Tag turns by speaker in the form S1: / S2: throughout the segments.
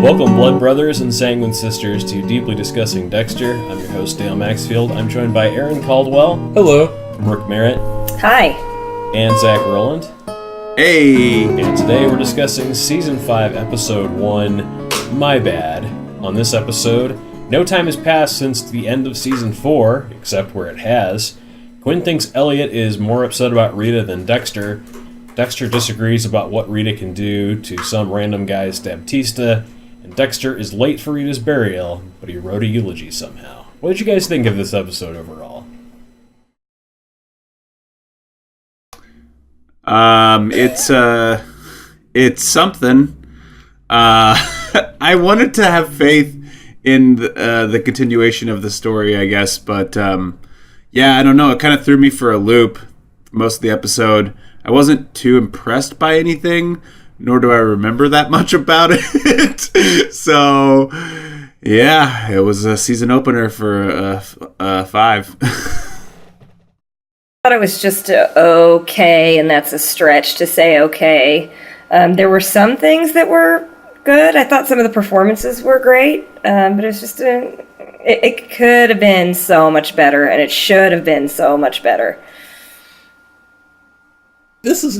S1: Welcome, blood brothers and sanguine sisters, to Deeply Discussing Dexter. I'm your host, Dale Maxfield. I'm joined by Aaron Caldwell.
S2: Hello.
S1: Brooke Merritt.
S3: Hi.
S1: And Zach Rowland.
S4: Hey!
S1: And today we're discussing Season 5, Episode 1, My Bad. On this episode, no time has passed since the end of Season 4, except where it has. Quinn thinks Elliot is more upset about Rita than Dexter. Dexter disagrees about what Rita can do to some random guy's Baptista. And Dexter is late for Rita's burial, but he wrote a eulogy somehow. What did you guys think of this episode overall?
S4: It's something. I wanted to have faith in the continuation of the story, I guess, but yeah, I don't know. It kind of threw me for a loop most of the episode. I wasn't too impressed by anything, nor do I remember that much about it. So, yeah, it was a season opener for 5.
S3: I thought it was just okay, and that's a stretch to say okay. There were some things that were good. I thought some of the performances were great, but it's just it could have been so much better, and it should have been so much better.
S2: This is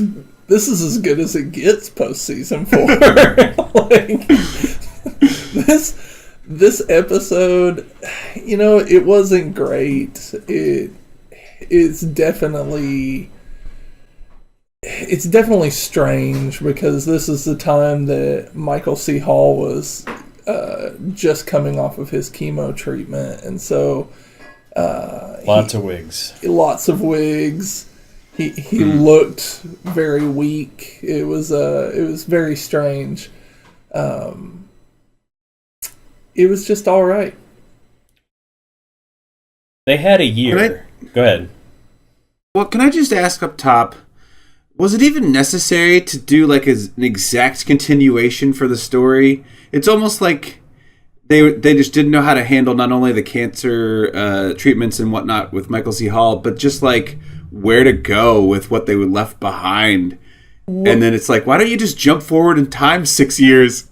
S2: as good as it gets post season 4. Like, this episode, you know, it wasn't great. It's definitely strange because this is the time that Michael C. Hall was just coming off of his chemo treatment, and so
S1: Lots of wigs. He looked very weak. It was very strange. It was just all right. They had a year. Go ahead.
S4: Well, can I just ask up top, was it even necessary to do like an exact continuation for the story? It's almost like they just didn't know how to handle not only the cancer treatments and whatnot with Michael C. Hall, but just like where to go with what they were left behind. And then it's like, why don't you just jump forward in time 6 years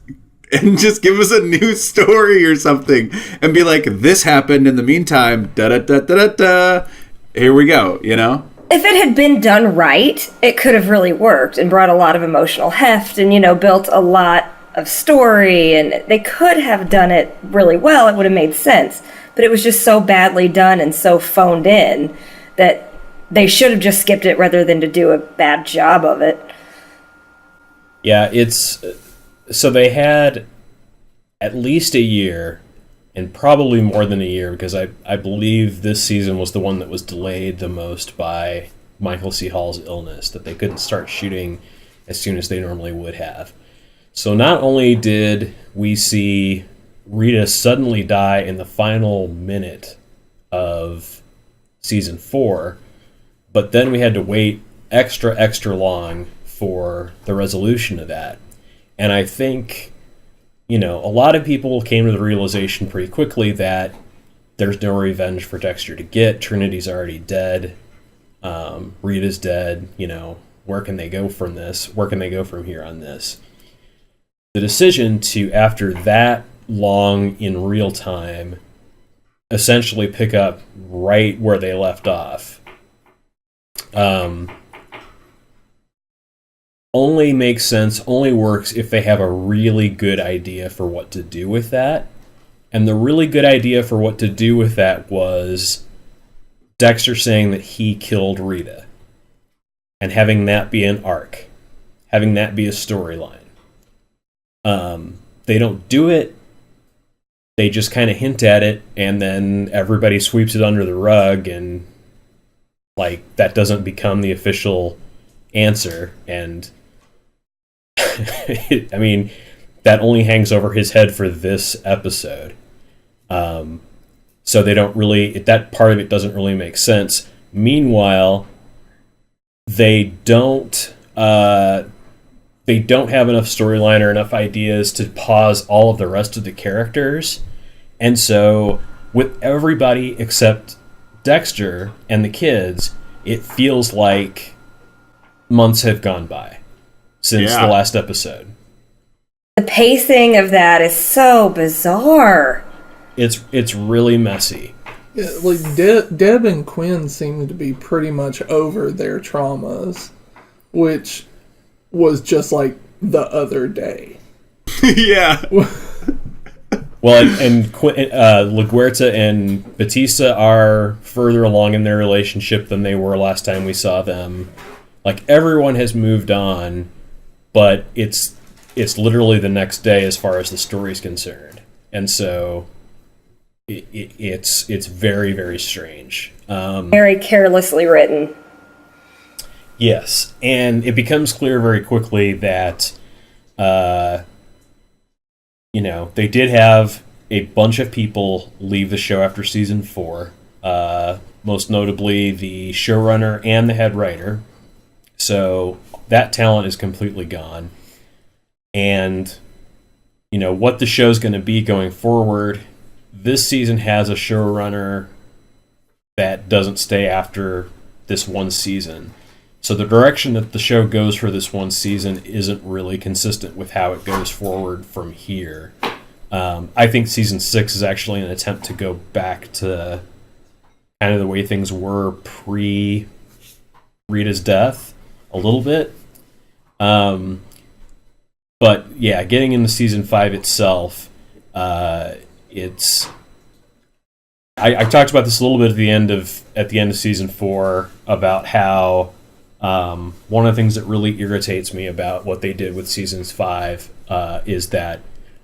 S4: and just give us a new story or something and be like, this happened in the meantime, da-da-da-da-da-da, here we go, you know?
S3: If it had been done right, it could have really worked and brought a lot of emotional heft and, you know, built a lot of story, and they could have done it really well. It would have made sense. But it was just so badly done and so phoned in that they should have just skipped it rather than to do a bad job of it.
S1: Yeah, so they had at least a year, and probably more than a year, because I believe this season was the one that was delayed the most by Michael C. Hall's illness, that they couldn't start shooting as soon as they normally would have. So not only did we see Rita suddenly die in the final minute of season 4, but then we had to wait extra long for the resolution of that. And I think, you know, a lot of people came to the realization pretty quickly that there's no revenge for Dexter to get. Trinity's already dead. Rita's dead. You know, where can they go from this? Where can they go from here on this? The decision to, after that long in real time, essentially pick up right where they left off, only makes sense, only works if they have a really good idea for what to do with that. And the really good idea for what to do with that was Dexter saying that he killed Rita and having that be an arc, having that be a storyline. They don't do it. They just kind of hint at it, and then everybody sweeps it under the rug, and like that doesn't become the official answer. And I mean, that only hangs over his head for this episode. So they don't really, that part of it doesn't really make sense. Meanwhile, they don't have enough storyline or enough ideas to pause all of the rest of the characters. And so with everybody except Dexter and the kids, it feels like months have gone by since the last episode.
S3: The pacing of that is so bizarre.
S1: It's really messy.
S2: Yeah, like Deb and Quinn seem to be pretty much over their traumas, which was just like the other day.
S4: Yeah.
S1: Well, and LaGuerta and Batista are further along in their relationship than they were last time we saw them. Like, everyone has moved on, but it's literally the next day as far as the story's concerned. And so it's very, very strange.
S3: Very carelessly written.
S1: Yes, and it becomes clear very quickly that they did have a bunch of people leave the show after season 4, most notably the showrunner and the head writer. So that talent is completely gone. And, what the show's going to be going forward, this season has a showrunner that doesn't stay after this one season. So the direction that the show goes for this one season isn't really consistent with how it goes forward from here. I think season 6 is actually an attempt to go back to kind of the way things were pre-Rita's death a little bit. But yeah, getting into season 5 itself, it's... I talked about this a little bit at the end of season 4 about how one of the things that really irritates me about what they did with seasons 5 is that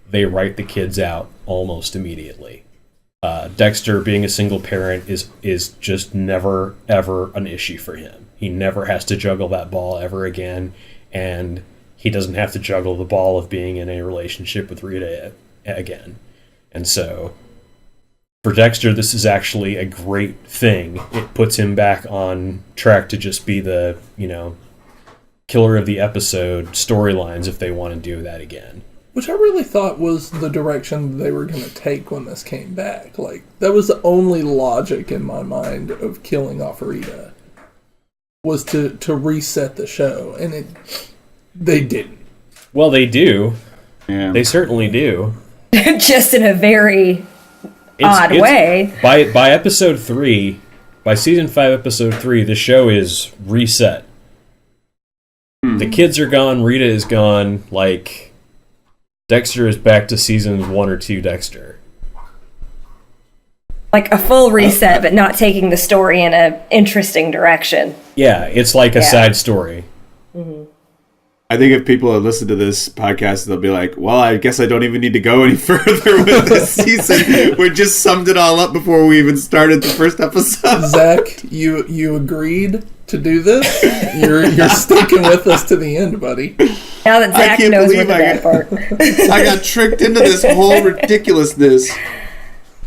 S1: they write the kids out almost immediately. Dexter being a single parent is just never ever an issue for him. He never has to juggle that ball ever again, and he doesn't have to juggle the ball of being in a relationship with Rita again. And so for Dexter, this is actually a great thing. It puts him back on track to just be the, killer of the episode storylines if they want to do that again.
S2: Which I really thought was the direction they were going to take when this came back. Like, that was the only logic in my mind of killing off Rita, was to reset the show, and they didn't.
S1: Well, they do.
S4: Yeah.
S1: They certainly do.
S3: Just in a very odd way.
S1: By episode 3, by season 5, episode 3, the show is reset. The kids are gone, Rita is gone, like... Dexter is back to season 1 or 2 Dexter.
S3: Like a full reset, but not taking the story in an interesting direction.
S1: Yeah, it's like a side story.
S3: Mm-hmm.
S4: I think if people have listened to this podcast, they'll be like, well, I guess I don't even need to go any further with this season. We just summed it all up before we even started the first episode.
S2: Zach, you agreed to do this? You're sticking with us to the end, buddy.
S3: Now that Zach knows what the bad part.
S4: I got tricked into this whole ridiculousness.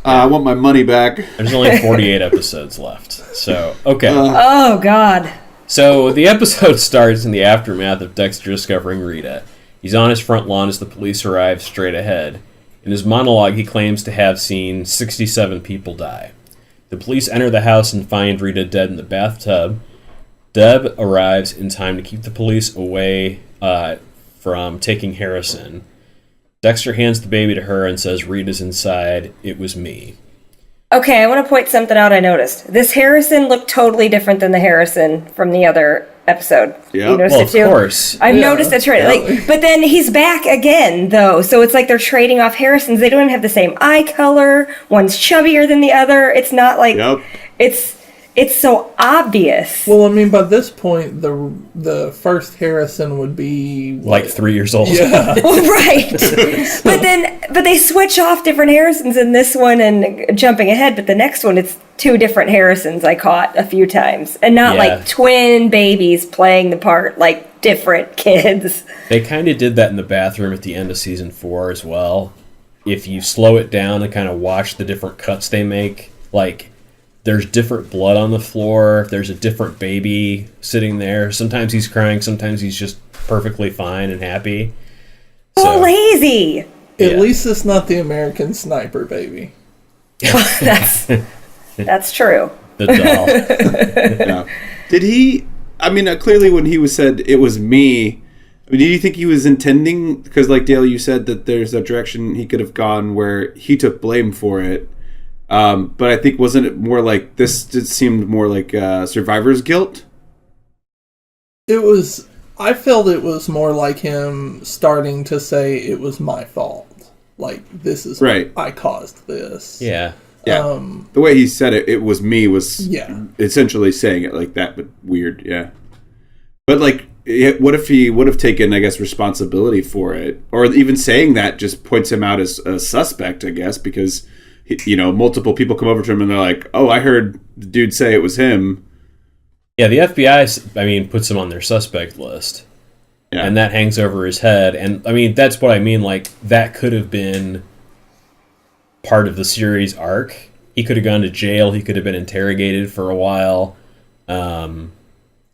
S4: I want my money back.
S1: There's only 48 episodes left. So, okay.
S3: Oh, God.
S1: So, the episode starts in the aftermath of Dexter discovering Rita. He's on his front lawn as the police arrive straight ahead. In his monologue, he claims to have seen 67 people die. The police enter the house and find Rita dead in the bathtub. Deb arrives in time to keep the police away from taking Harrison. Dexter hands the baby to her and says, Rita's inside. It was me.
S3: Okay, I want to point something out I noticed. This Harrison looked totally different than the Harrison from the other episode.
S4: Yeah,
S3: you noticed
S1: well,
S3: it too?
S1: Of course.
S3: I've noticed it. Like, but then he's back again, though. So it's like they're trading off Harrisons. They don't even have the same eye color. One's chubbier than the other. It's not like...
S4: Yep.
S3: It's so obvious.
S2: Well, I mean, by this point, the first Harrison would be
S1: like 3 years old.
S2: Yeah,
S3: Right. But they switch off different Harrisons in this one and jumping ahead, but the next one it's 2 different Harrisons I caught a few times. And not like twin babies playing the part like different kids.
S1: They kind of did that in the bathroom at the end of season 4 as well. If you slow it down and kind of watch the different cuts they make, like there's different blood on the floor. There's a different baby sitting there. Sometimes he's crying. Sometimes he's just perfectly fine and happy.
S3: So lazy.
S2: At least it's not the American Sniper baby.
S3: That's true.
S1: The doll.
S4: Yeah. Did he... I mean, clearly when he was said it was me, I mean, do you think he was intending? Because, like Dale, you said that there's a direction he could have gone where he took blame for it. But I think wasn't it more like this? Just seemed more like survivor's guilt.
S2: It was. I felt it was more like him starting to say it was my fault. Like, this is
S4: right.
S2: I caused this.
S1: Yeah.
S4: Yeah. The way he said it, it was me, was essentially saying it like that, but weird. Yeah. But like, what if he would have taken, I guess, responsibility for it? Or even saying that just points him out as a suspect, I guess, because, multiple people come over to him and they're like, oh, I heard the dude say it was him.
S1: Yeah, the FBI, puts him on their suspect list. Yeah. And that hangs over his head. And, that's what I mean. Like, that could have been part of the series arc. He could have gone to jail. He could have been interrogated for a while.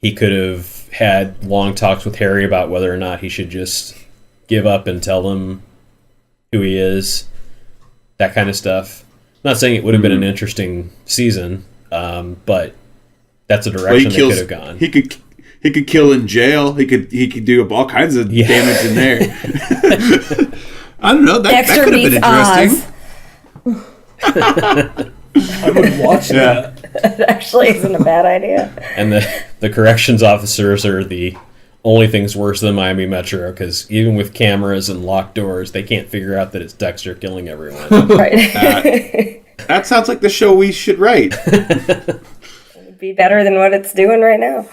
S1: He could have had long talks with Harry about whether or not he should just give up and tell them who he is. That kind of stuff. I'm not saying it would have been an interesting season, but that's a direction they could have gone.
S4: He could kill in jail. He could do all kinds of damage in there. I don't know. That could have been interesting.
S2: I would watch that.
S3: That actually isn't a bad idea.
S1: And the corrections officers are the only things worse than Miami Metro, because even with cameras and locked doors, they can't figure out that it's Dexter killing everyone.
S3: Right.
S4: That sounds like the show we should write.
S3: It'd be better than what it's doing right now.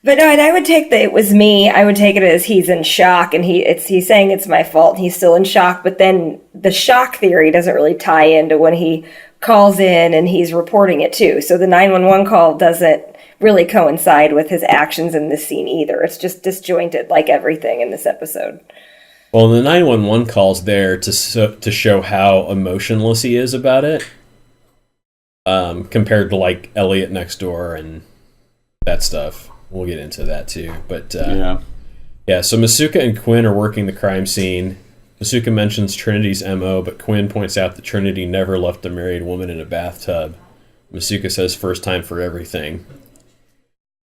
S3: But no, and I would take it was me. I would take it as he's in shock, and he's saying it's my fault, and he's still in shock. But then the shock theory doesn't really tie into when he calls in and he's reporting it too. So the 911 call doesn't really coincide with his actions in this scene either. It's just disjointed, like everything in this episode.
S1: Well, the 911 call's there to show how emotionless he is about it, compared to like Elliot next door and that stuff. We'll get into that too. But so Masuka and Quinn are working the crime scene. Masuka mentions Trinity's MO, but Quinn points out that Trinity never left a married woman in a bathtub. Masuka says first time for everything.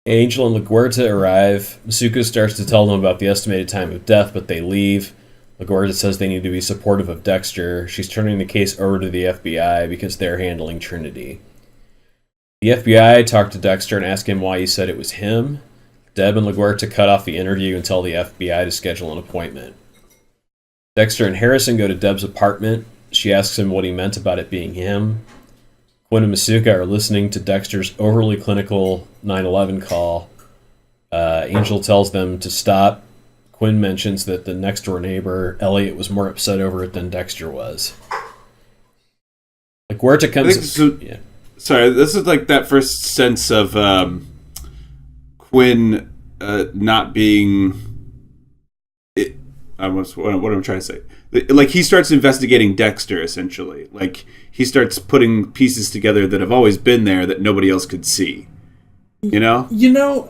S1: Angel and LaGuerta arrive. Masuka starts to tell them about the estimated time of death, but they leave. LaGuerta says they need to be supportive of Dexter. She's turning the case over to the FBI because they're handling Trinity. The FBI talk to Dexter and ask him why he said it was him. Deb and LaGuerta cut off the interview and tell the FBI to schedule an appointment. Dexter and Harrison go to Deb's apartment. She asks him what he meant about it being him. Quinn and Masuka are listening to Dexter's overly clinical 911 call. Angel tells them to stop. Quinn mentions that the next-door neighbor, Elliot, was more upset over it than Dexter was. LaGuerta comes...
S4: Sorry, this is like that first sense of Quinn not being... what I'm trying to say. Like, he starts investigating Dexter, essentially. Like, he starts putting pieces together that have always been there that nobody else could see. You know?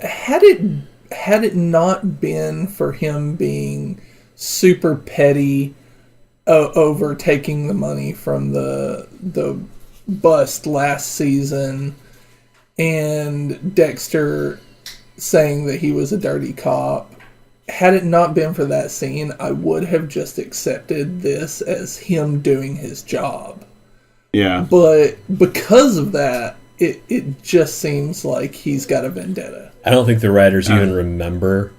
S2: Had it not been for him being super petty over taking the money from the bust last season, and Dexter saying that he was a dirty cop, had it not been for that scene, I would have just accepted this as him doing his job.
S4: Yeah.
S2: But because of that, it just seems like he's got a vendetta.
S1: I don't think the writers even remember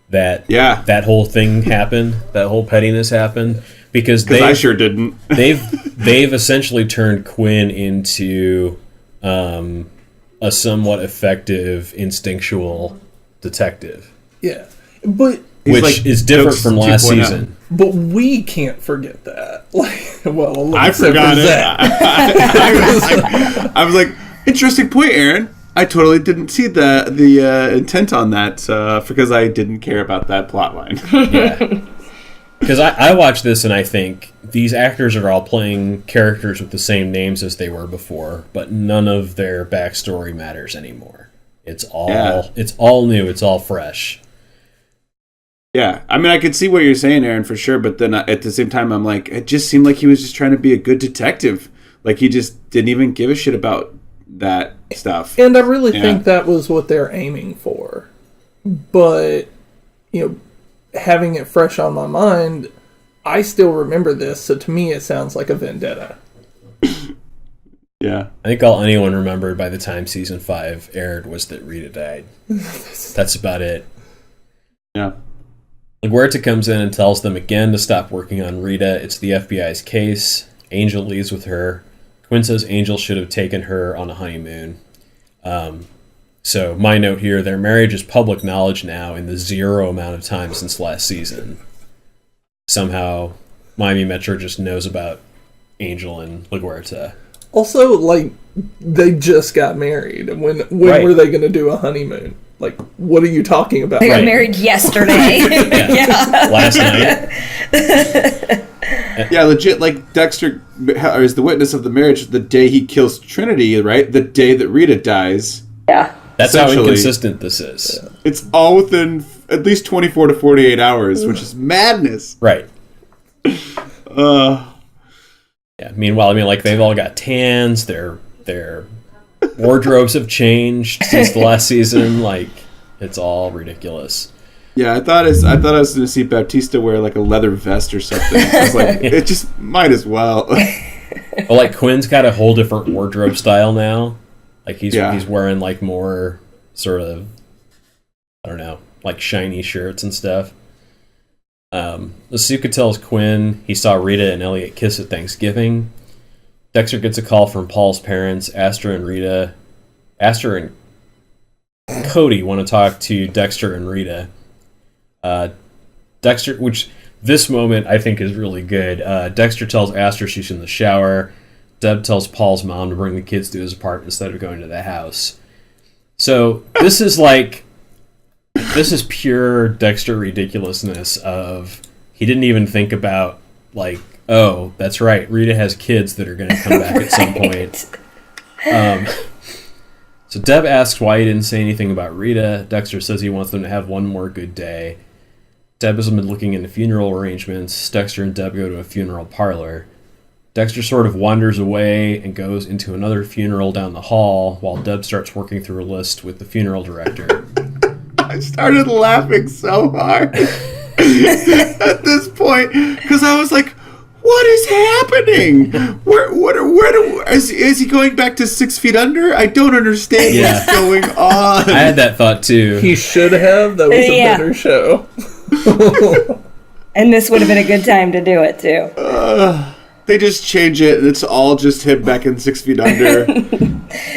S1: that that whole thing happened, that whole pettiness happened, because
S4: I sure didn't.
S1: they've essentially turned Quinn into a somewhat effective instinctul detective.
S2: Yeah. But
S1: which is different from last season.
S2: But we can't forget that.
S4: I forgot it. I was like, interesting point, Aaron. I totally didn't see the intent on that because I didn't care about that plot line.
S1: Yeah. Because I watch this and I think these actors are all playing characters with the same names as they were before, but none of their backstory matters anymore. It's all new. It's all fresh.
S4: Yeah, I mean, I could see what you're saying, Aaron, for sure. But then at the same time, I'm like, it just seemed like he was just trying to be a good detective. Like, he just didn't even give a shit about that stuff.
S2: And I really think that was what they're aiming for. But, having it fresh on my mind, I still remember this, so to me it sounds like a vendetta.
S4: Yeah.
S1: I think all anyone remembered by the time season 5 aired was that Rita died. That's about it.
S4: Yeah.
S1: LaGuerta comes in and tells them again to stop working on Rita. It's the FBI's case. Angel leaves with her. Quinn says Angel should have taken her on a honeymoon. So my note here, their marriage is public knowledge now in the 0 amount of time since last season. Somehow Miami Metro just knows about Angel and LaGuerta.
S2: Also, like, they just got married. When
S1: Right.
S2: were they going to do a honeymoon? Like, what are you talking about?
S3: They got
S1: Right.
S3: married yesterday.
S1: Yeah. Last night.
S4: Yeah, legit, like, Dexter is the witness of the marriage the day he kills Trinity, right? The day that Rita dies.
S3: Yeah.
S1: That's how
S4: Essentially.
S1: inconsistent this is.
S4: It's all within at least 24 to 48 hours, which is madness.
S1: Right. Yeah. Meanwhile, I mean, like, they've all got tans. Their wardrobes have changed since the last season. Like, it's all ridiculous.
S4: Yeah, I thought I was going to see Baptista wear, like, a leather vest or something. I was like, it just might as well.
S1: But like, Quinn's got a whole different wardrobe style now. Like, he's wearing, like, more sort of, I don't know, like shiny shirts and stuff. Asuka tells Quinn he saw Rita and Elliot kiss at Thanksgiving. Dexter gets a call from Paul's parents. Astor and Cody want to talk to Dexter and Rita. Dexter, which this moment I think is really good. Dexter tells Astor she's in the shower. Deb tells Paul's mom to bring the kids to his apartment instead of going to the house. So this is pure Dexter ridiculousness of he didn't even think about, like, oh, that's right, Rita has kids that are going to come back at some point. So Deb asks why he didn't say anything about Rita. Dexter says he wants them to have one more good day. Deb has been looking into funeral arrangements. Dexter and Deb go to a funeral parlor. Dexter sort of wanders away and goes into another funeral down the hall while Deb starts working through a list with the funeral director.
S4: I started laughing so hard at this point because I was like, what is happening? Is he going back to 6 Feet Under? I don't understand what's going on.
S1: I had that thought too.
S2: He should have. That was a better show.
S3: And this would have been a good time to do it, too.
S4: They just change it, and it's all just him back in 6 Feet Under.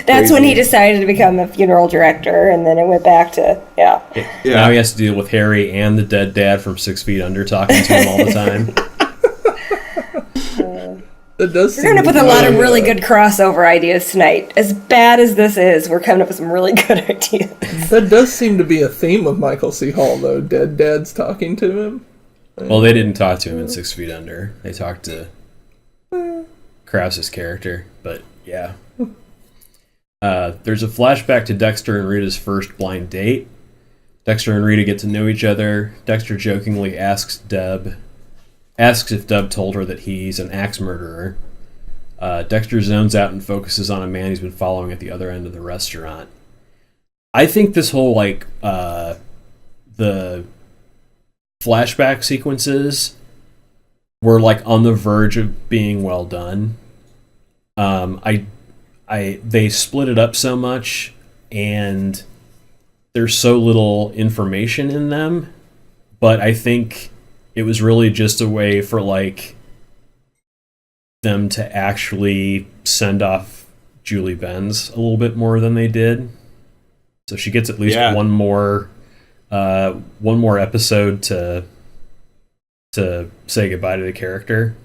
S3: That's when he decided to become a funeral director, and then it went back to,
S1: Now he has to deal with Harry and the dead dad from 6 Feet Under talking to him all the time.
S2: That does
S3: We're coming up with a lot of really good crossover ideas tonight. As bad as this is, we're coming up with some really good ideas.
S2: That does seem to be a theme of Michael C. Hall, though. Dead dads talking to him.
S1: Well, they didn't talk to him in 6 Feet Under. They talked to Krause's character, but yeah. There's a flashback to Dexter and Rita's first blind date. Dexter and Rita get to know each other. Dexter jokingly asks if Deb told her that he's an axe murderer. Dexter zones out and focuses on a man he's been following at the other end of the restaurant. I think this whole, like, the flashback sequences were, like, on the verge of being well done. They split it up so much, and there's so little information in them, but I think it was really just a way for, like, them to actually send off Julie Benz a little bit more than they did. So she gets at least one more episode to say goodbye to the character.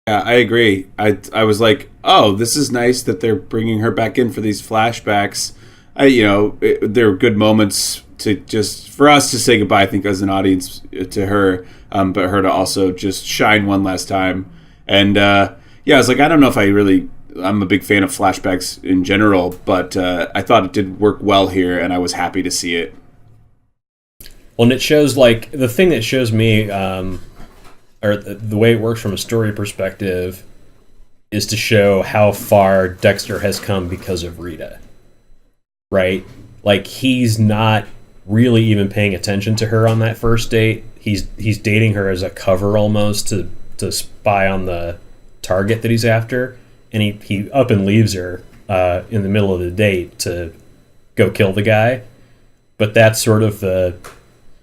S4: Yeah, I agree. I was like, oh, this is nice that they're bringing her back in for these flashbacks. There were good moments to just for us to say goodbye, I think, as an audience to her, but her to also just shine one last time. And I was like, I don't know if I'm a big fan of flashbacks in general, but I thought it did work well here, and I was happy to see it.
S1: Well, and it shows, like, the thing that shows me, or the way it works from a story perspective, is to show how far Dexter has come because of Rita. Right? Like, he's not really even paying attention to her on that first date. He's dating her as a cover almost to spy on the target that he's after, and he up and leaves her in the middle of the date to go kill the guy. But that's sort of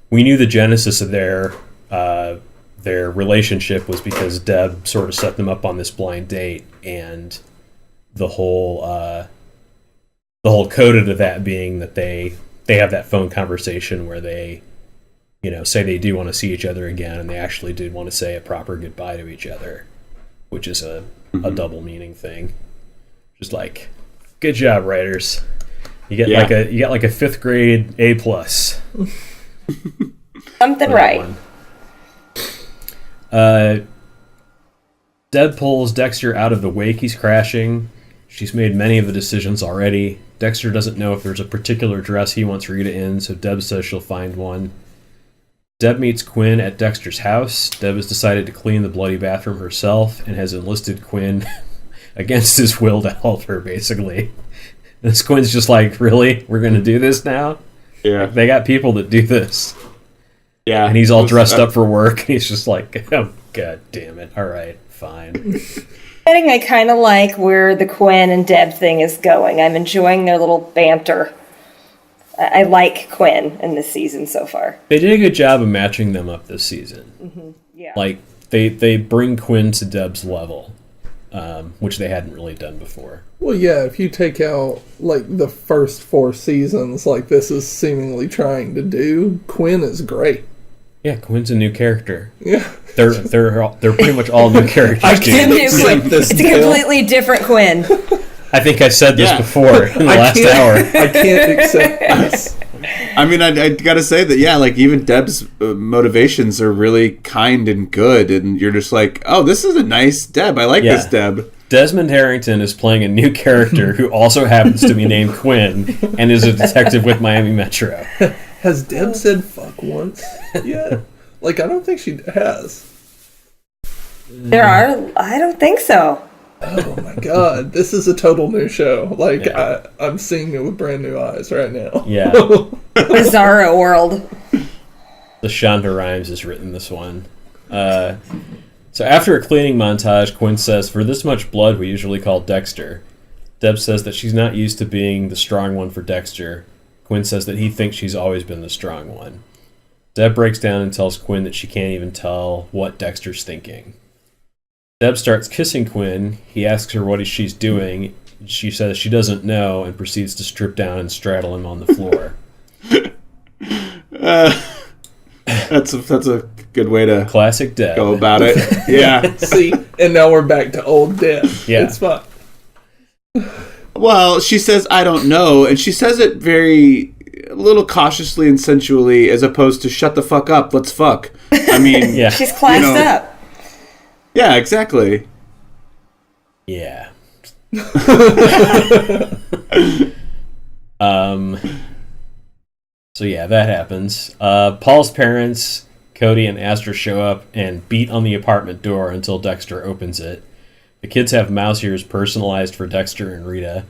S1: we knew the genesis of their relationship was because Deb sort of set them up on this blind date, and the whole coda to that being that they have that phone conversation where they, say they do want to see each other again, and they actually did want to say a proper goodbye to each other, which is a double meaning thing. Just like, good job, writers. You get like a 5th grade A+.
S3: Something right.
S1: Deb pulls Dexter out of the wake he's crashing. She's made many of the decisions already. Dexter doesn't know if there's a particular dress he wants Rita in, so Deb says she'll find one. Deb meets Quinn at Dexter's house. Deb has decided to clean the bloody bathroom herself and has enlisted Quinn against his will to help her, basically. And Quinn's just like, really? We're going to do this now?
S4: Yeah.
S1: They got people that do this.
S4: Yeah.
S1: And he's all dressed up for work, and he's just like, oh, God damn it. All right, fine.
S3: I kind of like where the Quinn and Deb thing is going. I'm enjoying their little banter. I like Quinn in this season so far.
S1: They did a good job of matching them up this season.
S3: Mm-hmm. Yeah.
S1: Like, they bring Quinn to Deb's level, which they hadn't really done before.
S2: Well, yeah, if you take out, like, the first 4 seasons, like this is seemingly trying to do, Quinn is great.
S1: Yeah, Quinn's a new character.
S2: Yeah.
S1: They're pretty much all new characters.
S2: I can't accept this.
S3: It's a completely different Quinn.
S1: I think I said this before in the last hour.
S2: I can't accept this.
S4: I mean, I gotta say that, yeah, like, even Deb's motivations are really kind and good, and you're just like, oh, this is a nice Deb. I like this Deb.
S1: Desmond Harrington is playing a new character who also happens to be named Quinn and is a detective with Miami Metro.
S2: Has Deb said fuck once yet? Like, I don't think she has.
S3: I don't think so.
S2: Oh my god, this is a total new show. Like, yeah. I'm seeing it with brand new eyes right now.
S1: Yeah.
S3: Bizarro world.
S1: The Shonda Rhimes has written this one. So after a cleaning montage, Quinn says, for this much blood we usually call Dexter. Deb says that she's not used to being the strong one for Dexter. Quinn says that he thinks she's always been the strong one. Deb breaks down and tells Quinn that she can't even tell what Dexter's thinking. Deb starts kissing Quinn. He asks her what she's doing. She says she doesn't know and proceeds to strip down and straddle him on the floor.
S4: That's a good way to
S1: classic Deb
S4: go about it. Yeah.
S2: See, and now we're back to old Deb.
S1: Yeah.
S2: It's fine.
S4: Well, she says, I don't know, and she says it a little cautiously and sensually, as opposed to shut the fuck up, let's fuck. I mean,
S1: yeah.
S3: She's classed up.
S4: Yeah, exactly.
S1: Yeah. So yeah, that happens. Paul's parents, Cody and Astor, show up and beat on the apartment door until Dexter opens it. The kids have mouse ears personalized for Dexter and Rita.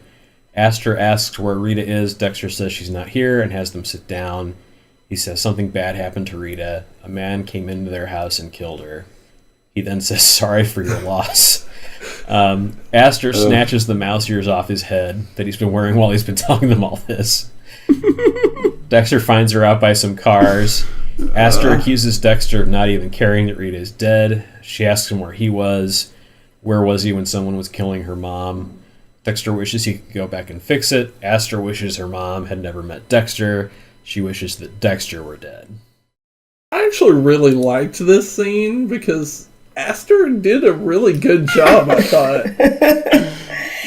S1: Astor asks where Rita is. Dexter says she's not here and has them sit down. He says something bad happened to Rita. A man came into their house and killed her. He then says, sorry for your loss. Astor snatches the mouse ears off his head that he's been wearing while he's been telling them all this. Dexter finds her out by some cars. Astor accuses Dexter of not even caring that Rita is dead. She asks him where he was. Where was he when someone was killing her mom? Dexter wishes he could go back and fix it. Astor wishes her mom had never met Dexter. She wishes that Dexter were dead.
S2: I actually really liked this scene because Astor did a really good job, I thought.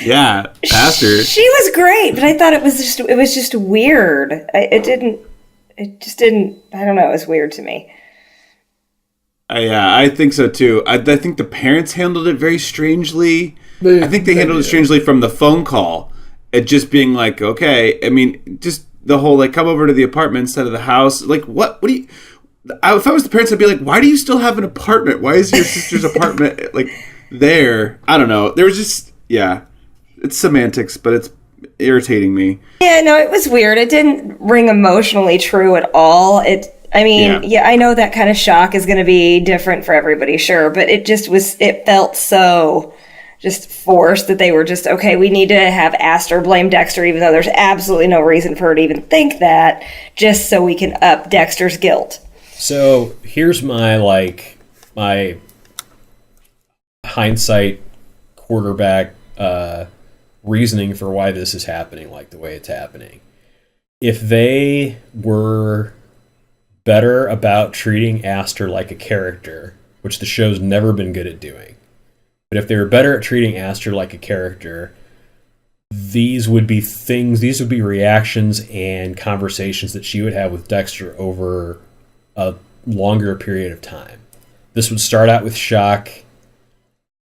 S4: Yeah, Astor.
S3: She was great, but I thought it was just weird. It just didn't, I don't know, it was weird to me.
S4: Yeah, I think so too. I think the parents handled it very strangely. I think they handled it strangely from the phone call. It just being like, okay, I mean, just the whole, like, come over to the apartment instead of the house. Like, what do you... If I was the parents, I'd be like, why do you still have an apartment? Why is your sister's apartment, like, there? I don't know. There was just... Yeah. It's semantics, but irritating me.
S3: Yeah, no, it was weird. It didn't ring emotionally true at all. I know that kind of shock is going to be different for everybody, sure, but it felt so just forced that they were just, okay, we need to have Aster blame Dexter, even though there's absolutely no reason for her to even think that, just so we can up Dexter's guilt.
S1: So here's my hindsight quarterback reasoning for why this is happening like the way it's happening. If they were better about treating Aster like a character, which the show's never been good at doing, but if they were better at treating Aster like a character, these would be reactions and conversations that she would have with Dexter over a longer period of time. This would start out with shock.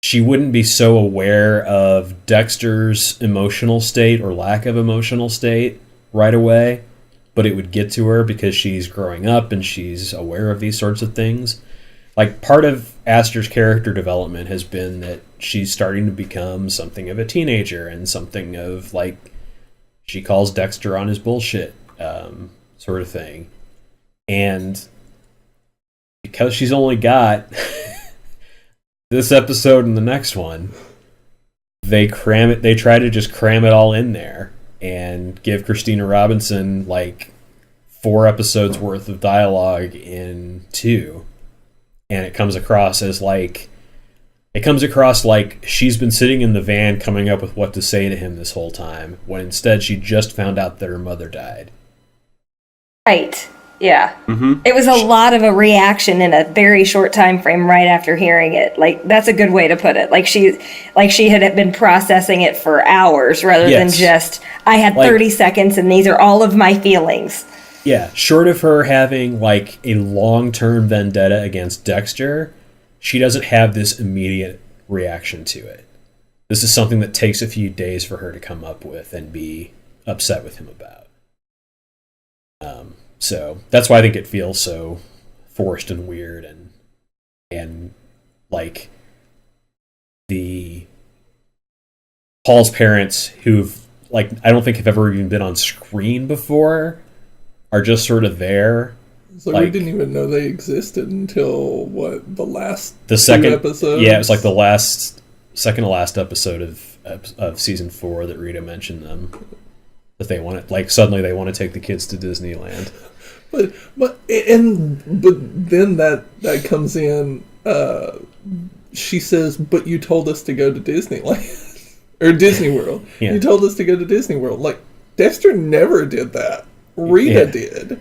S1: She wouldn't be so aware of Dexter's emotional state or lack of emotional state right away, but it would get to her because she's growing up and she's aware of these sorts of things. Like, part of Aster's character development has been that she's starting to become something of a teenager and something of, like, she calls Dexter on his bullshit sort of thing. And because she's only got this episode and the next one, they try to just cram it all in there and give Christina Robinson like 4 episodes worth of dialogue in 2. And it comes across like she's been sitting in the van coming up with what to say to him this whole time, when instead she just found out that her mother died.
S3: Right. Yeah.
S4: Mm-hmm.
S3: It was a lot of a reaction in a very short time frame right after hearing it. Like, that's a good way to put it. Like she had been processing it for hours rather than just, I had 30 seconds and these are all of my feelings.
S1: Yeah, short of her having like a long-term vendetta against Dexter, she doesn't have this immediate reaction to it. This is something that takes a few days for her to come up with and be upset with him about. So that's why I think it feels so forced and weird, and like the Paul's parents, who've like I don't think have ever even been on screen before, are just sort of there.
S2: So we didn't even know they existed until the
S1: second
S2: episode.
S1: Yeah, it was like the second to last episode of season 4 that Rita mentioned them. That they want it, like suddenly they want to take the kids to Disneyland.
S2: But then that comes in. She says, "But you told us to go to Disneyland or Disney World.
S1: Yeah.
S2: You told us to go to Disney World." Like, Dexter never did that. Rita did,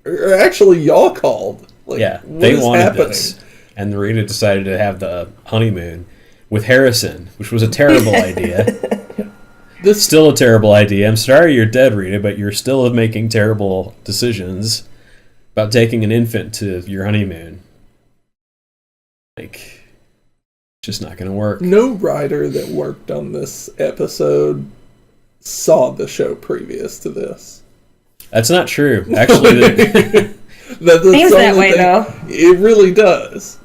S2: or actually, y'all called. Like,
S1: yeah,
S2: what
S1: they
S2: is
S1: wanted
S2: happening?
S1: this, and Rita decided to have the honeymoon with Harrison, which was a terrible idea.
S2: This
S1: Still a terrible idea. I'm sorry you're dead, Rita, but you're still making terrible decisions about taking an infant to your honeymoon. Like, just not going to work.
S2: No writer that worked on this episode saw the show previous to this.
S1: That's not true. Actually,
S3: Seems that way, though.
S2: It really does.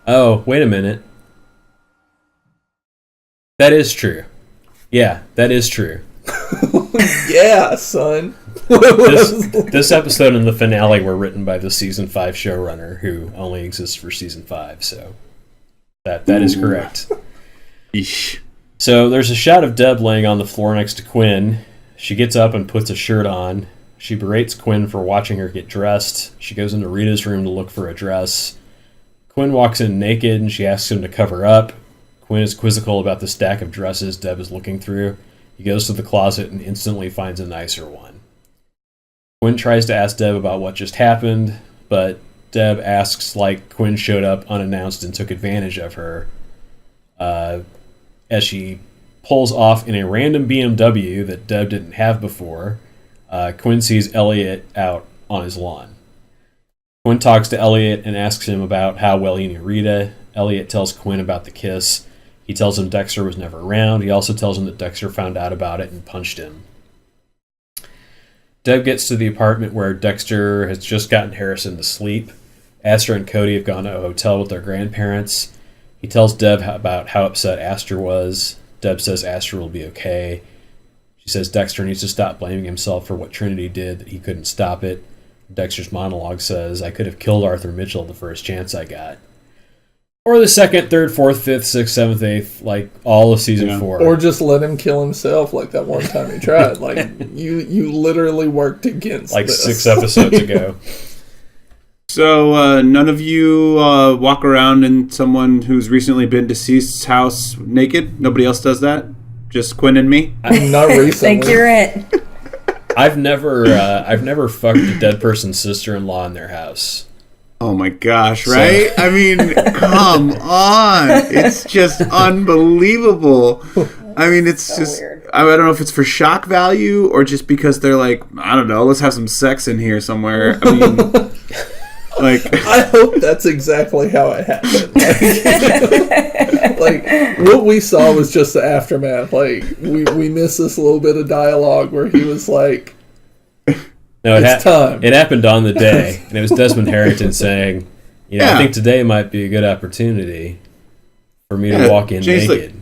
S1: Oh, wait a minute. That is true. Yeah, that is true.
S2: Yeah, son.
S1: This episode and the finale were written by the season 5 showrunner, who only exists for season 5. So that is correct.
S4: Eesh.
S1: So there's a shot of Deb laying on the floor next to Quinn. She gets up and puts a shirt on. She berates Quinn for watching her get dressed. She goes into Rita's room to look for a dress. Quinn walks in naked and she asks him to cover up. Quinn is quizzical about the stack of dresses Deb is looking through. He goes to the closet and instantly finds a nicer one. Quinn tries to ask Deb about what just happened, but Deb asks like Quinn showed up unannounced and took advantage of her. As she pulls off in a random BMW that Deb didn't have before, Quinn sees Elliot out on his lawn. Quinn talks to Elliot and asks him about how well he knew Rita. Elliot tells Quinn about the kiss. He tells him Dexter was never around. He also tells him that Dexter found out about it and punched him. Deb gets to the apartment where Dexter has just gotten Harrison to sleep. Aster and Cody have gone to a hotel with their grandparents. He tells Deb about how upset Aster was. Deb says Aster will be okay. She says Dexter needs to stop blaming himself for what Trinity did, that he couldn't stop it. Dexter's monologue says, I could have killed Arthur Mitchell the first chance I got. Or the second, third, fourth, fifth, sixth, seventh, eighth, like all of season 4.
S2: Or just let him kill himself like that one time he tried. Like, you literally worked against
S1: like
S2: this.
S1: 6 episodes ago.
S4: So, none of you walk around in someone who's recently been deceased's house naked? Nobody else does that? Just Quinn and me?
S2: Not recently.
S3: Think you're it.
S1: I've never fucked a dead person's sister-in-law in their house.
S4: Oh my gosh, right? I mean, come on. It's just unbelievable. I mean, it's so just weird. I don't know if it's for shock value or just because they're like, I don't know, let's have some sex in here somewhere. I mean, like,
S2: I hope that's exactly how it happened. Like what we saw was just the aftermath. Like we missed this little bit of dialogue where he was like,
S1: no,
S2: it's time.
S1: It happened on the day, and it was Desmond Harrington saying, I think today might be a good opportunity for me to walk in
S4: James
S1: naked.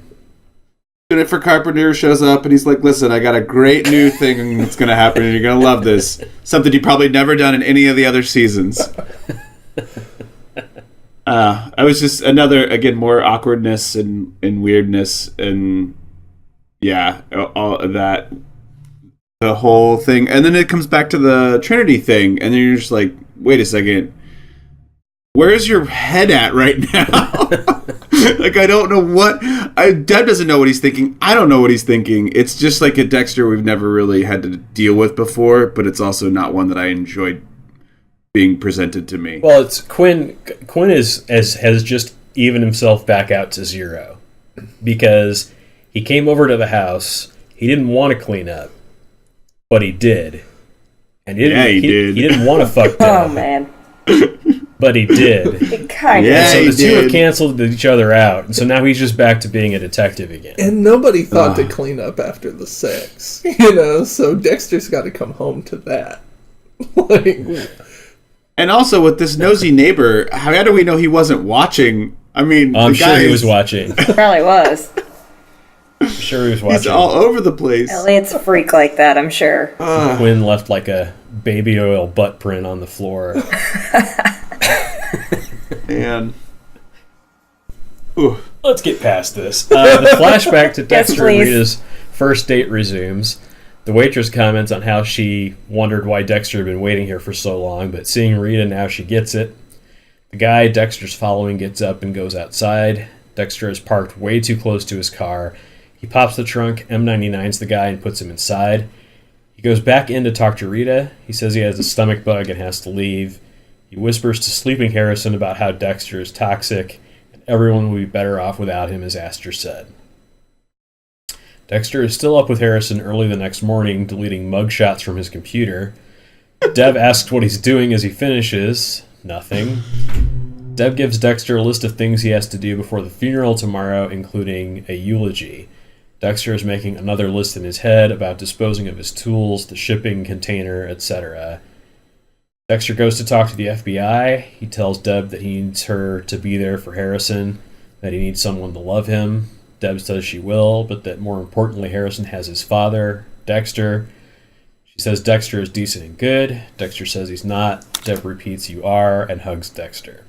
S4: Jennifer Carpenter shows up, and he's like, listen, I got a great new thing that's going to happen, and you're going to love this. Something you've probably never done in any of the other seasons. I was just another, again, more awkwardness and weirdness, and all of that. The whole thing, and then it comes back to the Trinity thing, and then you're just like, wait a second, where's your head at right now? Like, I don't know what Deb doesn't know what he's thinking. I don't know what he's thinking. It's just like a Dexter we've never really had to deal with before, but it's also not one that I enjoyed being presented to me.
S1: Well, it's Quinn has just evened himself back out to 0 because he came over to the house. He didn't want to clean up. But he did. And he did. He didn't want to fuck Deb.
S3: Oh, man.
S1: But he did.
S3: He kind of
S1: so the two have canceled each other out. And so now he's just back to being a detective again.
S2: And nobody thought to clean up after the sex. So Dexter's got to come home to that.
S4: And also with this nosy neighbor, how do we know he wasn't watching? I mean,
S1: I'm sure he was watching.
S3: Probably was.
S1: I'm sure he was watching.
S4: He's all over the place.
S3: Elliot's a freak like that, I'm sure.
S1: Quinn left like a baby oil butt print on the floor.
S4: Man.
S1: Let's get past this. The flashback to Dexter and
S3: please.
S1: Rita's first date resumes. The waitress comments on how she wondered why Dexter had been waiting here for so long, but seeing Rita now she gets it. The guy Dexter's following gets up and goes outside. Dexter is parked way too close to his car. He pops the trunk, M99's the guy, and puts him inside. He goes back in to talk to Rita. He says he has a stomach bug and has to leave. He whispers to sleeping Harrison about how Dexter is toxic, and everyone will be better off without him, as Astor said. Dexter is still up with Harrison early the next morning, deleting mugshots from his computer. Deb asks what he's doing as he finishes. Nothing. Deb gives Dexter a list of things he has to do before the funeral tomorrow, including a eulogy. Dexter is making another list in his head about disposing of his tools, the shipping container, etc. Dexter goes to talk to the FBI. He tells Deb that he needs her to be there for Harrison, that he needs someone to love him. Deb says she will, but that more importantly, Harrison has his father, Dexter. She says Dexter is decent and good. Dexter says he's not. Deb repeats, "You are," and hugs Dexter.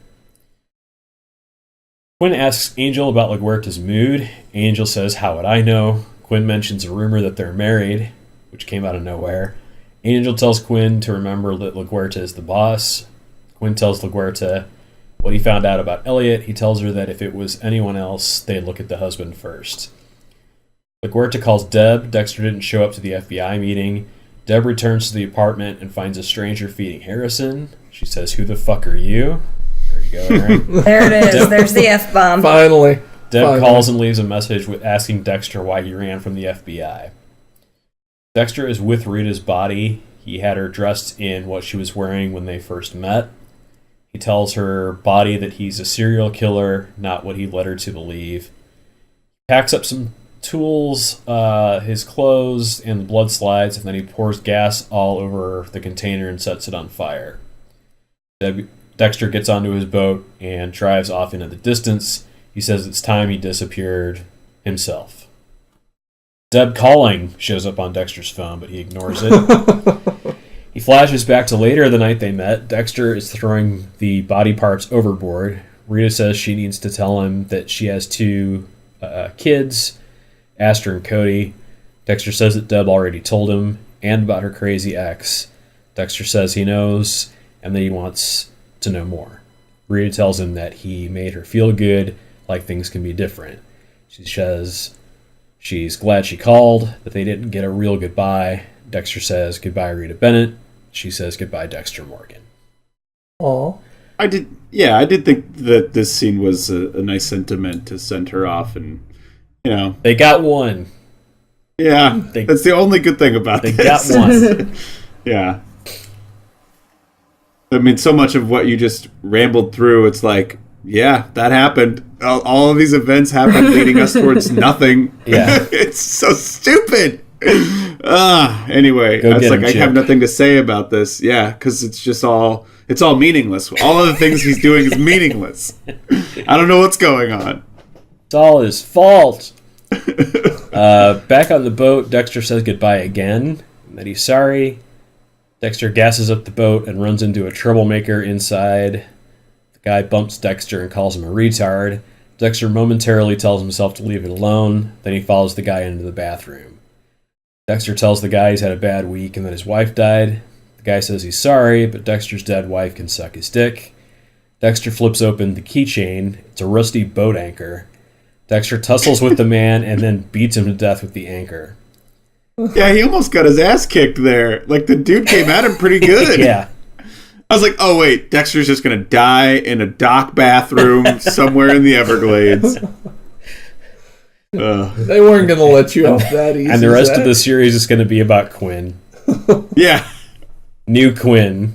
S1: Quinn asks Angel about LaGuerta's mood. Angel says, "How would I know?" Quinn mentions a rumor that they're married, which came out of nowhere. Angel tells Quinn to remember that LaGuerta is the boss. Quinn tells LaGuerta what he found out about Elliot. He tells her that if it was anyone else, they'd look at the husband first. LaGuerta calls Deb. Dexter didn't show up to the FBI meeting. Deb returns to the apartment and finds a stranger feeding Harrison. She says, "Who the fuck are you?" There you go, Aaron.
S3: There it is. There's the F-bomb.
S2: Finally.
S1: Deb calls and leaves a message with asking Dexter why he ran from the FBI. Dexter is with Rita's body. He had her dressed in what she was wearing when they first met. He tells her body that he's a serial killer, not what he led her to believe. Packs up some tools, his clothes, and the blood slides, and then he pours gas all over the container and sets it on fire. Dexter gets onto his boat and drives off into the distance. He says it's time he disappeared himself. Deb calling shows up on Dexter's phone, but he ignores it. He flashes back to later the night they met. Dexter is throwing the body parts overboard. Rita says she needs to tell him that she has two kids, Astor and Cody. Dexter says that Deb already told him, and about her crazy ex. Dexter says he knows, and that he wants to know more. Rita tells him that he made her feel good, like things can be different. She says she's glad she called, that they didn't get a real goodbye. Dexter says goodbye, Rita Bennett. She says goodbye, Dexter Morgan.
S2: Aw.
S4: I did think that this scene was a nice sentiment to send her off, and
S1: they got one.
S4: Yeah, that's the only good thing about
S1: this.
S4: They got one. Yeah. I mean, so much of what you just rambled through, it's like, yeah, that happened. All of these events happened leading us towards nothing.
S1: Yeah.
S4: It's so stupid. Anyway, it's like I have nothing to say about this. Yeah, because it's all meaningless. All of the things he's doing is meaningless. I don't know what's going on.
S1: It's all his fault. Back on the boat, Dexter says goodbye again, and that he's sorry. Dexter gasses up the boat and runs into a troublemaker inside. The guy bumps Dexter and calls him a retard. Dexter momentarily tells himself to leave it alone, then he follows the guy into the bathroom. Dexter tells the guy he's had a bad week and that his wife died. The guy says he's sorry, but Dexter's dead wife can suck his dick. Dexter flips open the keychain. It's a rusty boat anchor. Dexter tussles with the man and then beats him to death with the anchor.
S4: Yeah, he almost got his ass kicked there. Like, the dude came at him pretty good.
S1: Yeah.
S4: I was like, oh, wait, Dexter's just going to die in a dock bathroom somewhere in the Everglades.
S2: They weren't going to let you off that easy.
S1: And the rest of the series is going to be about Quinn.
S4: Yeah.
S1: New Quinn.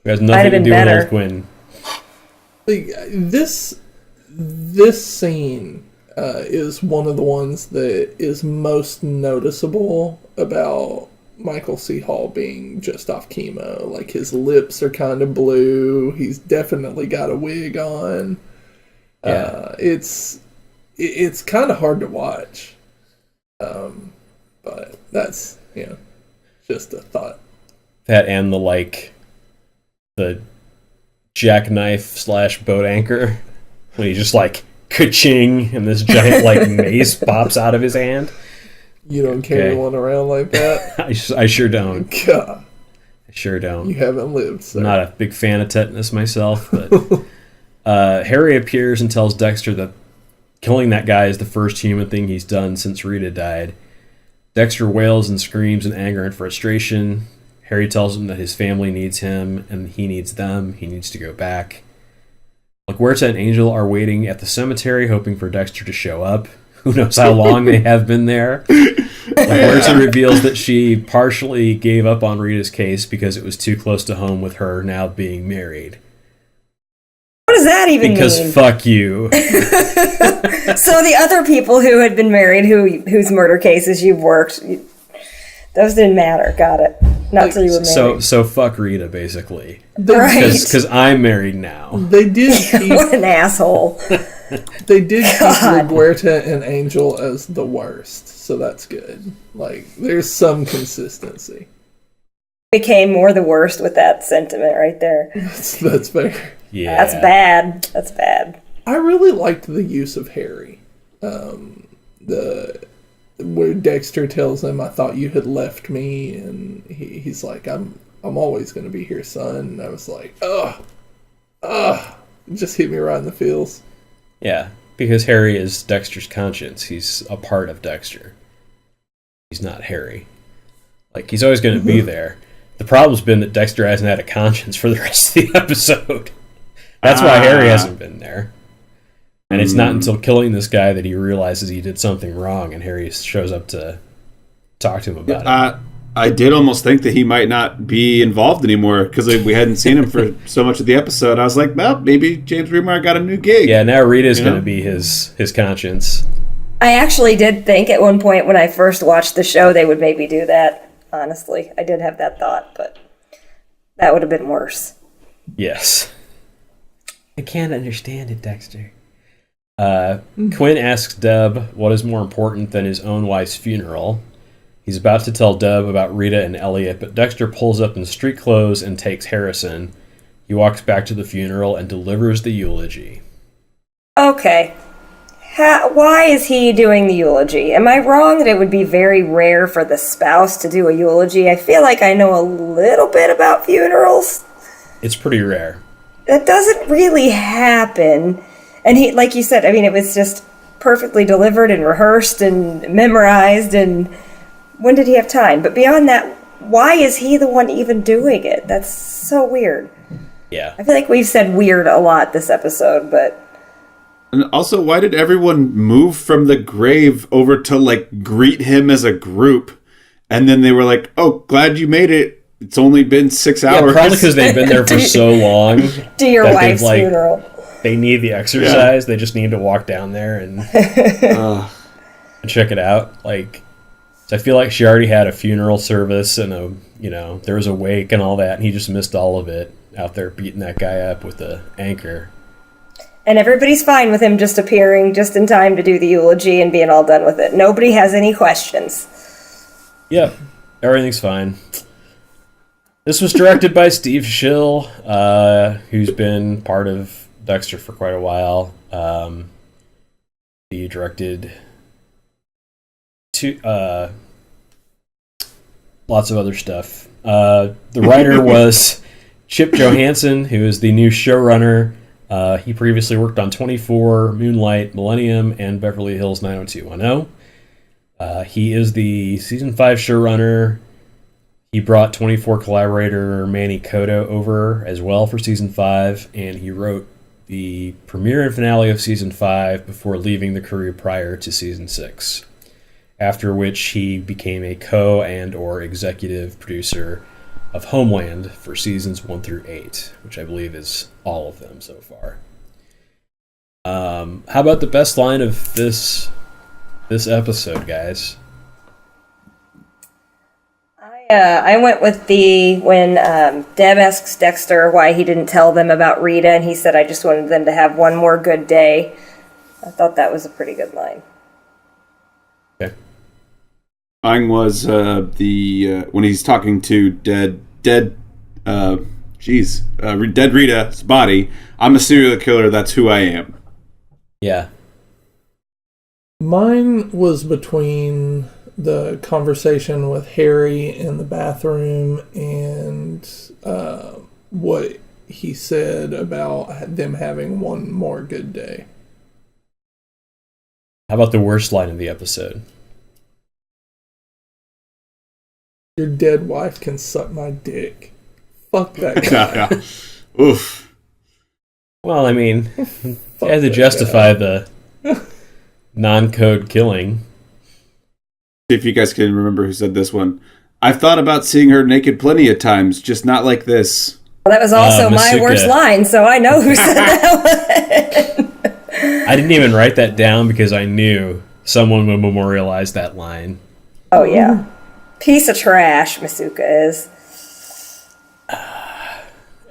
S1: Who has nothing to do with old Quinn.
S2: This scene is one of the ones that is most noticeable about Michael C. Hall being just off chemo. Like, his lips are kind of blue. He's definitely got a wig on.
S1: Yeah.
S2: It's kind of hard to watch. But that's, just a thought.
S1: That and the jackknife / boat anchor. When he just ka-ching, and this giant mace pops out of his hand.
S2: You don't carry one around like that?
S1: I sure don't.
S2: God.
S1: I sure don't.
S2: You haven't lived, sir.
S1: I'm not a big fan of tetanus myself, but Harry appears and tells Dexter that killing that guy is the first human thing he's done since Rita died. Dexter wails and screams in anger and frustration. Harry tells him that his family needs him and he needs them. He needs to go back. LaGuerta and Angel are waiting at the cemetery, hoping for Dexter to show up. Who knows how long they have been there. LaGuerta reveals that she partially gave up on Rita's case because it was too close to home with her now being married.
S3: What does that even mean?
S1: Because fuck you.
S3: So the other people who had been married, whose murder cases you've worked, those didn't matter. Got it. Not till you were married.
S1: So fuck Rita, basically.
S3: Right.
S1: Because I'm married now.
S2: They did keep,
S3: what an asshole.
S2: They did keep LaGuerta and Angel as the worst, so that's good. There's some consistency.
S3: Became more the worst with that sentiment right there.
S2: That's fair.
S1: Yeah.
S3: That's bad. That's bad.
S2: I really liked the use of Harry. Where Dexter tells him, "I thought you had left me," and he's like, "I'm always going to be here, son." And I was like, it just hit me right in the feels.
S1: Yeah, because Harry is Dexter's conscience. He's a part of Dexter. He's not Harry. He's always going to be there. The problem's been that Dexter hasn't had a conscience for the rest of the episode. That's why Harry hasn't been there. And it's not until killing this guy that he realizes he did something wrong, and Harry shows up to talk to him about it.
S4: I did almost think that he might not be involved anymore because we hadn't seen him for so much of the episode. I was like, well, maybe James Remar got a new gig.
S1: Yeah, now Rita's going to be his conscience.
S3: I actually did think at one point when I first watched the show they would maybe do that, honestly. I did have that thought, but that would have been worse.
S1: Yes. I can't understand it, Dexter. Quinn asks Deb what is more important than his own wife's funeral. He's about to tell Deb about Rita and Elliot, but Dexter pulls up in street clothes and takes Harrison. He walks back to the funeral and delivers the eulogy.
S3: Okay. Why is he doing the eulogy? Am I wrong that it would be very rare for the spouse to do a eulogy? I feel like I know a little bit about funerals.
S1: It's pretty rare.
S3: That doesn't really happen. And he, like you said, I mean, it was just perfectly delivered and rehearsed and memorized. And when did he have time? But beyond that, why is he the one even doing it? That's so weird.
S1: Yeah.
S3: I feel like we've said weird a lot this episode, but...
S4: And also, why did everyone move from the grave over to, like, greet him as a group? And then they were like, oh, glad you made it. It's only been 6 hours.
S1: Yeah, probably because they've been there for so long.
S3: To your wife's funeral.
S1: They need the exercise. Yeah. They just need to walk down there and check it out. Like, so I feel like she already had a funeral service and there was a wake and all that, and he just missed all of it out there beating that guy up with the anchor.
S3: And everybody's fine with him just appearing just in time to do the eulogy and being all done with it. Nobody has any questions.
S1: Yep, everything's fine. This was directed by Steve Schill, who's been part of Dexter for quite a while. He directed lots of other stuff. The writer was Chip Johansson, who is the new showrunner. He previously worked on 24, Moonlight, Millennium, and Beverly Hills 90210. He is the season 5 showrunner. He brought 24 collaborator Manny Cotto over as well for season 5, and he wrote the premiere and finale of season 5 before leaving the crew prior to season 6. After which he became a co- and or executive producer of Homeland for seasons 1 through 8, which I believe is all of them so far. How about the best line of this episode, guys?
S3: I went with when Deb asks Dexter why he didn't tell them about Rita, and he said, I just wanted them to have one more good day. I thought that was a pretty good line.
S4: Okay. Mine was when he's talking to dead Rita's body. I'm a serial killer. That's who I am.
S1: Yeah.
S2: Mine was between the conversation with Harry in the bathroom and what he said about them having one more good day.
S1: How about the worst line of the episode?
S2: Your dead wife can suck my dick. Fuck that guy.
S4: Oof.
S1: Well, I mean, you had to justify the non-code killing.
S4: If you guys can remember who said this one. I've thought about seeing her naked plenty of times, just not like this.
S3: Well, that was also my worst line, so I know who said that one.
S1: I didn't even write that down because I knew someone would memorialize that line.
S3: Oh, yeah. Piece of trash, Masuka is.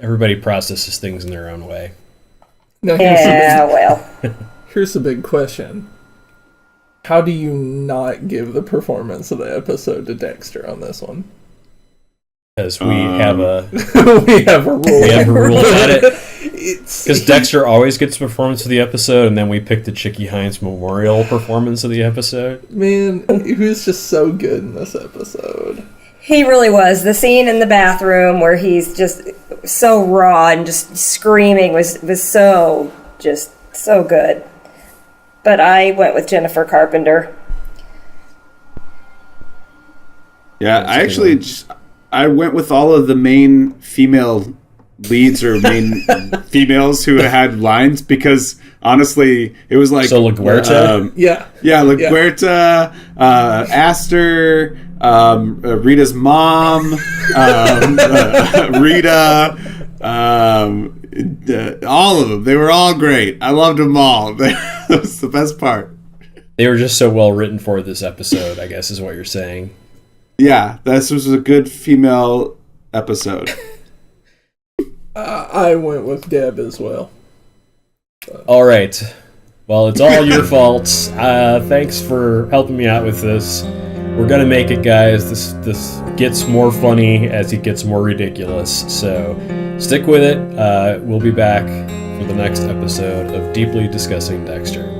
S1: Everybody processes things in their own way.
S2: Now, here's the big question. How do you not give the performance of the episode to Dexter on this one?
S1: Because we have a
S2: we have a rule.
S1: We have a rule about it. Because Dexter always gets the performance of the episode, and then we pick the Chicky Hines Memorial performance of the episode.
S2: Man, he was just so good in this episode.
S3: He really was. The scene in the bathroom where he's just so raw and just screaming was so good. But I went with Jennifer Carpenter.
S4: Yeah, I went with all of the main female leads or main females who had lines because honestly, it was like
S1: LaGuerta,
S4: LaGuerta, Aster, Rita's mom, Rita, all of them. They were all great. I loved them all. That was the best part.
S1: They were just so well written for this episode, I guess is what you're saying.
S4: Yeah, this was a good female episode.
S2: I went with Deb as well.
S1: All right. Well, it's all your faults. Thanks for helping me out with this. We're gonna make it, guys. This gets more funny as it gets more ridiculous. So stick with it. We'll be back for the next episode of Deeply Discussing Dexter.